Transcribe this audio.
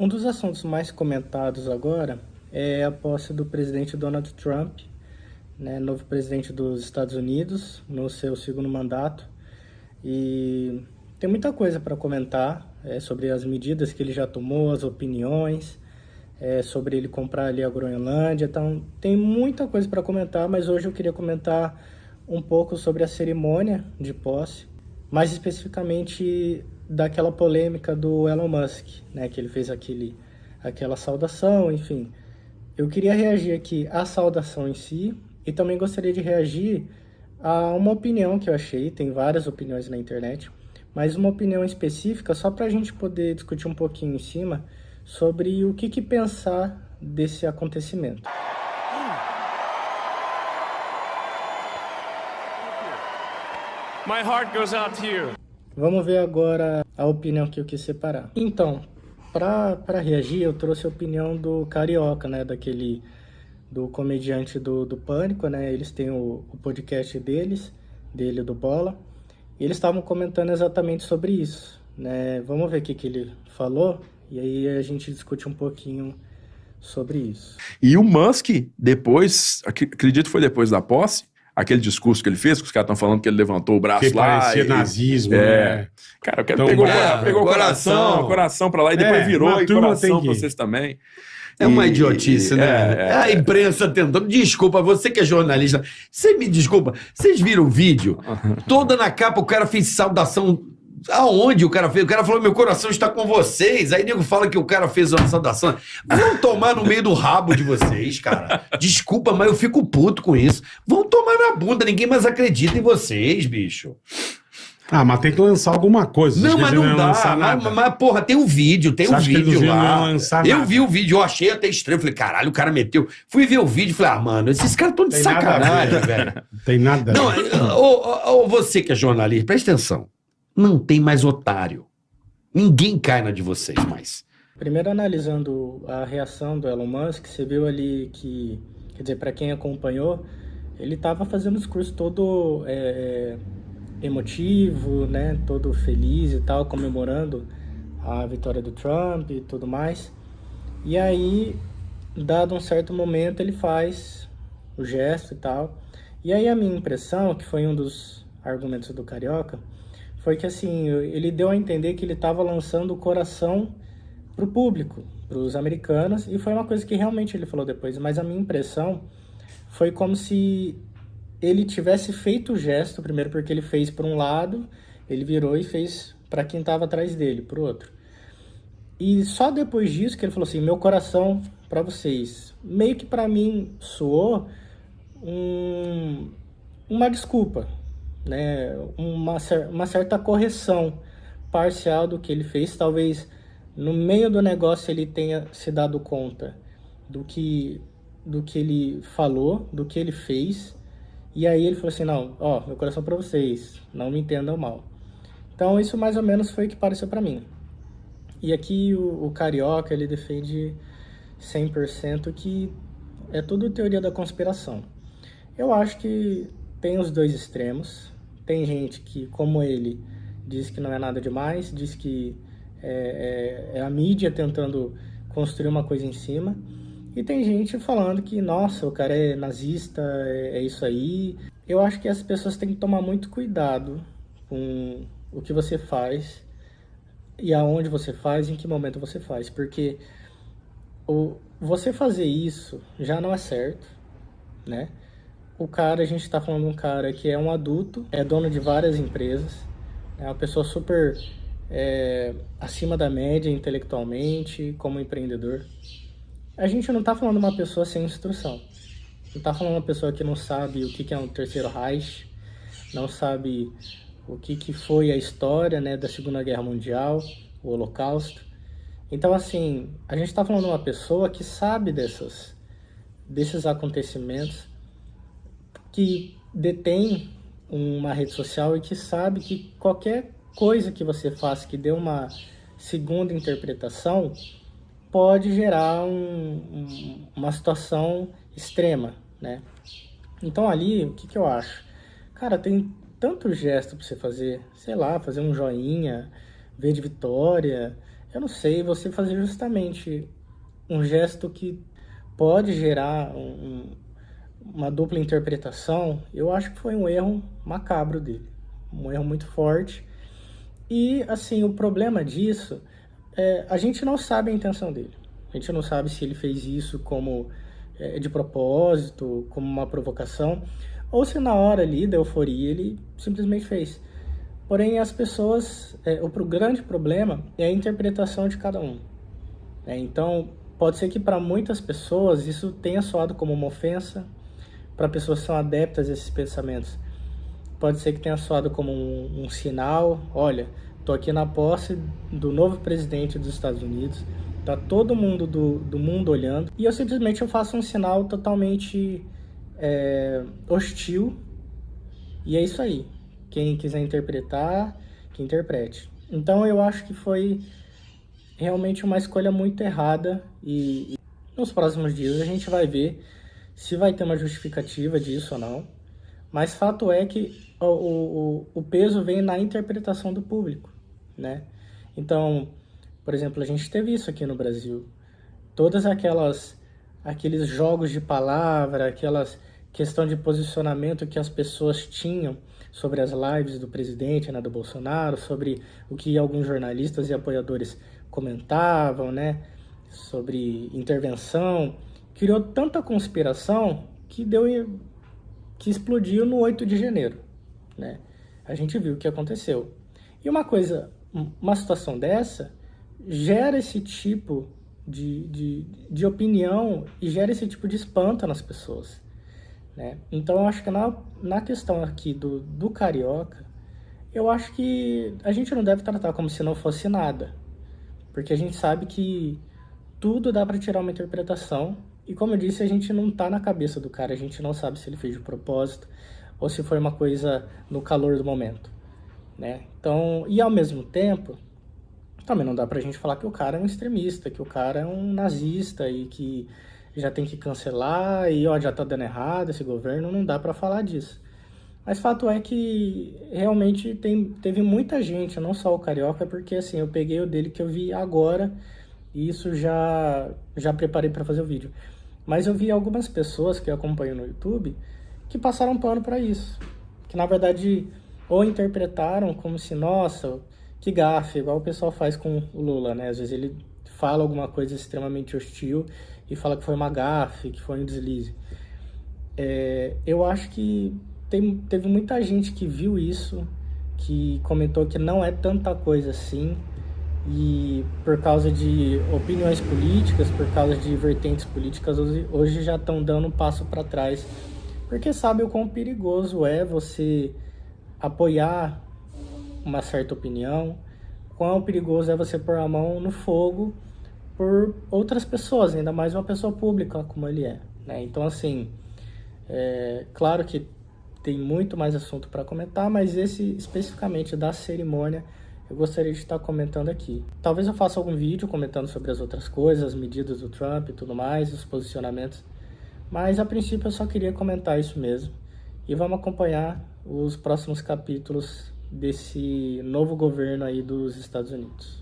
Um dos assuntos mais comentados agora é a posse do presidente Donald Trump, né, novo presidente dos Estados Unidos, no seu segundo mandato. E tem muita coisa para comentar sobre as medidas que ele já tomou, as opiniões, sobre ele comprar ali a Groenlândia. Então, tem muita coisa para comentar, mas hoje eu queria comentar um pouco sobre a cerimônia de posse, mais especificamente daquela polêmica do Elon Musk, né, que ele fez aquela saudação, enfim. Eu queria reagir aqui à saudação em si e também gostaria de reagir a uma opinião que eu achei, tem várias opiniões na internet, mas uma opinião específica só para a gente poder discutir um pouquinho em cima sobre o que pensar desse acontecimento. My heart goes out to you. Vamos ver agora a opinião que eu quis separar. Então, para reagir, eu trouxe a opinião do Carioca, né, do comediante do Pânico, né? Eles têm o podcast dele do Bola, e eles estavam comentando exatamente sobre isso, né? Vamos ver o que ele falou, e aí a gente discute um pouquinho sobre isso. E o Musk, depois, acredito que foi depois da posse, aquele discurso que ele fez, que os caras estão falando que ele levantou o braço que lá. parecia nazismo, né? Cara, o cara Então, pegou coração pra lá e depois virou, e coração pra vocês também. É uma idiotice, né? A imprensa tentando. Desculpa, você que é jornalista. Você me desculpa. Vocês viram o vídeo? Toda na capa o cara fez saudação. Aonde o cara fez? O cara falou: meu coração está com vocês. Aí o nego fala que o cara fez uma saudação. Vão tomar no meio do rabo de vocês, cara. Desculpa, mas eu fico puto com isso. Vão tomar na bunda. Ninguém mais acredita em vocês, bicho. Ah, mas tem que lançar alguma coisa. Não, mas não dá. Mas, porra, tem um vídeo, lá. Eu vi o vídeo, eu achei até estranho. Falei, caralho, o cara meteu. Fui ver o vídeo e falei, mano, esses caras estão de sacanagem, velho. Tem nada. Não, você que é jornalista, presta atenção. Não tem mais otário. Ninguém cai na de vocês mais. Primeiro, analisando a reação do Elon Musk, você viu ali que, quer dizer, para quem acompanhou, ele estava fazendo o discurso todo emotivo, né, todo feliz e tal, comemorando a vitória do Trump e tudo mais. E aí, dado um certo momento, ele faz o gesto e tal. E aí a minha impressão, que foi um dos argumentos do Carioca, foi que assim, ele deu a entender que ele estava lançando o coração para o público, para os americanos, e foi uma coisa que realmente ele falou depois, mas a minha impressão foi como se ele tivesse feito o gesto, primeiro porque ele fez para um lado, ele virou e fez para quem estava atrás dele, para o outro. E só depois disso que ele falou assim, meu coração para vocês. Meio que para mim soou uma desculpa, né? Uma certa correção parcial do que ele fez. Talvez no meio do negócio ele tenha se dado conta do que ele falou, do que ele fez. E aí ele falou assim, não, meu coração para vocês, não me entendam mal. Então isso mais ou menos foi o que pareceu para mim. E aqui o Carioca, ele defende 100% que é tudo teoria da conspiração. Eu acho que tem os dois extremos. Tem gente que, como ele, diz que não é nada demais, diz que é a mídia tentando construir uma coisa em cima. E tem gente falando que, nossa, o cara é nazista, é isso aí. Eu acho que as pessoas têm que tomar muito cuidado com o que você faz e aonde você faz e em que momento você faz. Porque você fazer isso já não é certo, né? A gente está falando de um cara que é um adulto, é dono de várias empresas, é uma pessoa super acima da média intelectualmente, como empreendedor. A gente não está falando de uma pessoa sem instrução. Não está falando de uma pessoa que não sabe o que é um terceiro Reich, não sabe o que foi a história, né, da Segunda Guerra Mundial, o Holocausto. Então, assim, a gente está falando de uma pessoa que sabe desses acontecimentos, que detém uma rede social e que sabe que qualquer coisa que você faça que dê uma segunda interpretação pode gerar uma situação extrema, né? Então ali, o que eu acho? Cara, tem tanto gesto pra você fazer, sei lá, fazer um joinha, V de vitória, eu não sei, você fazer justamente um gesto que pode gerar uma dupla interpretação, eu acho que foi um erro macabro dele, um erro muito forte. E, assim, o problema disso a gente não sabe a intenção dele. A gente não sabe se ele fez isso como de propósito, como uma provocação, ou se na hora ali da euforia ele simplesmente fez. Porém, as pessoas, o grande problema é a interpretação de cada um. Então, pode ser que para muitas pessoas isso tenha soado como uma ofensa, para pessoas que são adeptas a esses pensamentos. Pode ser que tenha soado como um sinal, olha, estou aqui na posse do novo presidente dos Estados Unidos, tá todo mundo do mundo olhando, e eu simplesmente faço um sinal totalmente hostil, e é isso aí. Quem quiser interpretar, que interprete. Então eu acho que foi realmente uma escolha muito errada, e nos próximos dias a gente vai ver se vai ter uma justificativa disso ou não. Mas fato é que o peso vem na interpretação do público, né? Então, por exemplo, a gente teve isso aqui no Brasil. Todas aqueles jogos de palavra, aquelas questão de posicionamento que as pessoas tinham sobre as lives do presidente, né, do Bolsonaro, sobre o que alguns jornalistas e apoiadores comentavam, né, sobre intervenção, criou tanta conspiração que explodiu no 8 de janeiro, né? A gente viu o que aconteceu. E uma situação dessa gera esse tipo de opinião e gera esse tipo de espanto nas pessoas, né? Então, eu acho que na questão aqui do Carioca, eu acho que a gente não deve tratar como se não fosse nada, porque a gente sabe que tudo dá para tirar uma interpretação. E como eu disse, a gente não tá na cabeça do cara, a gente não sabe se ele fez de propósito ou se foi uma coisa no calor do momento, né? Então, e ao mesmo tempo, também não dá pra gente falar que o cara é um extremista, que o cara é um nazista e que já tem que cancelar e já tá dando errado esse governo, não dá pra falar disso. Mas fato é que realmente teve muita gente, não só o Carioca, porque assim, eu peguei o dele que eu vi agora e isso já preparei pra fazer o vídeo. Mas eu vi algumas pessoas que eu acompanho no YouTube que passaram pano para isso. Que na verdade ou interpretaram como se, nossa, que gafe, igual o pessoal faz com o Lula, né? Às vezes ele fala alguma coisa extremamente hostil e fala que foi uma gafe, que foi um deslize. Eu acho que teve muita gente que viu isso, que comentou que não é tanta coisa assim, e por causa de opiniões políticas, por causa de vertentes políticas, hoje já estão dando um passo para trás, porque sabe o quão perigoso é você apoiar uma certa opinião, quão perigoso é você pôr a mão no fogo por outras pessoas, ainda mais uma pessoa pública como ele é, né? Então, assim, claro que tem muito mais assunto para comentar, mas esse especificamente da cerimônia eu gostaria de estar comentando aqui. Talvez eu faça algum vídeo comentando sobre as outras coisas, as medidas do Trump e tudo mais, os posicionamentos. Mas a princípio eu só queria comentar isso mesmo. E vamos acompanhar os próximos capítulos desse novo governo aí dos Estados Unidos.